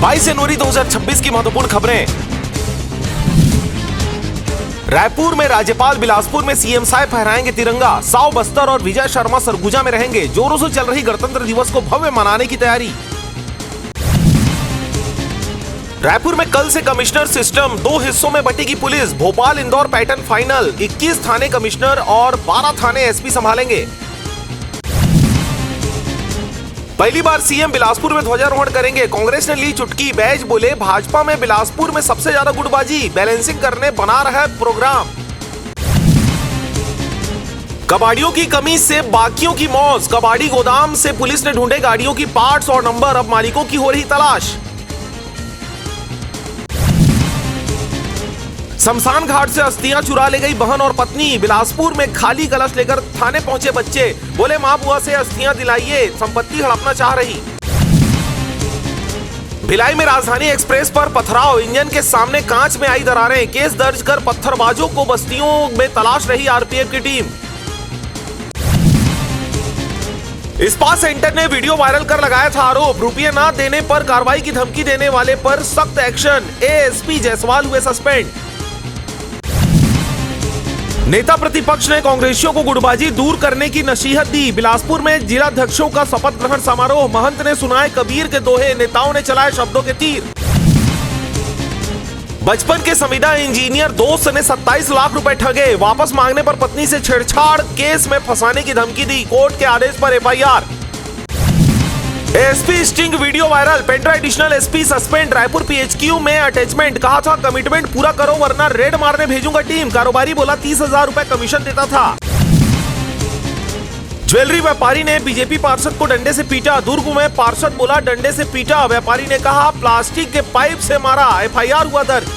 22 जनवरी 2026 की महत्वपूर्ण खबरें। रायपुर में राज्यपाल, बिलासपुर में सीएम साहब फहराएंगे तिरंगा, साव बस्तर और विजय शर्मा सरगुजा में रहेंगे। जोरों से चल रही गणतंत्र दिवस को भव्य मनाने की तैयारी। रायपुर में कल से कमिश्नर सिस्टम, 2 हिस्सों में बटेगी पुलिस। भोपाल इंदौर पैटर्न फाइनल, 21 थाने कमिश्नर और 12 थाने एसपी संभालेंगे। पहली बार सीएम बिलासपुर में ध्वजारोहण करेंगे। कांग्रेस ने ली चुटकी, बैज बोले भाजपा में बिलासपुर में सबसे ज्यादा गुटबाजी, बैलेंसिंग करने बना रहा है प्रोग्राम। कबाड़ियों की कमी से बाकियों की मौज, कबाड़ी गोदाम से पुलिस ने ढूंढे गाड़ियों की पार्ट्स और नंबर, अब मालिकों की हो रही तलाश। शमशान घाट से अस्थियां चुरा ले गई बहन और पत्नी। बिलासपुर में खाली कलश लेकर थाने पहुंचे बच्चे, बोले मां बुआ से अस्थियां दिलाइए, संपत्ति हड़पना चाह रही। भिलाई में राजधानी एक्सप्रेस पर पथराव, इंजन के सामने कांच में आई दरारें। केस दर्ज कर पत्थरबाजों को बस्तियों में तलाश रही आरपीएफ की टीम। इस्पात सेंटर ने वीडियो वायरल कर लगाया था आरोप, रुपये ना देने पर कार्रवाई की धमकी देने वाले पर सख्त एक्शन। एएसपी जायसवाल हुए सस्पेंड। नेता प्रतिपक्ष ने कांग्रेसियों को गुटबाजी दूर करने की नसीहत दी। बिलासपुर में जिलाध्यक्षों का शपथ ग्रहण समारोह, महंत ने सुनाए कबीर के दोहे, नेताओं ने चलाए शब्दों के तीर। बचपन के संविदा इंजीनियर दोस्त ने 27 लाख रुपए ठगे, वापस मांगने पर पत्नी से छेड़छाड़, केस में फंसाने की धमकी दी, कोर्ट के आदेश पर FIR. SP sting video viral, Pendra additional SP suspend. Raipur PHQ में अटैचमेंट, कहा था कमिटमेंट पूरा करो वरना रेड मारने भेजूंगा टीम। कारोबारी बोला 30,000 रुपए कमीशन देता था। ज्वेलरी व्यापारी ने बीजेपी पार्षद को डंडे से पीटा, दुर्ग में पार्षद बोला डंडे से पीटा, व्यापारी ने कहा प्लास्टिक के पाइप से मारा, एफआईआर हुआ दर्ज।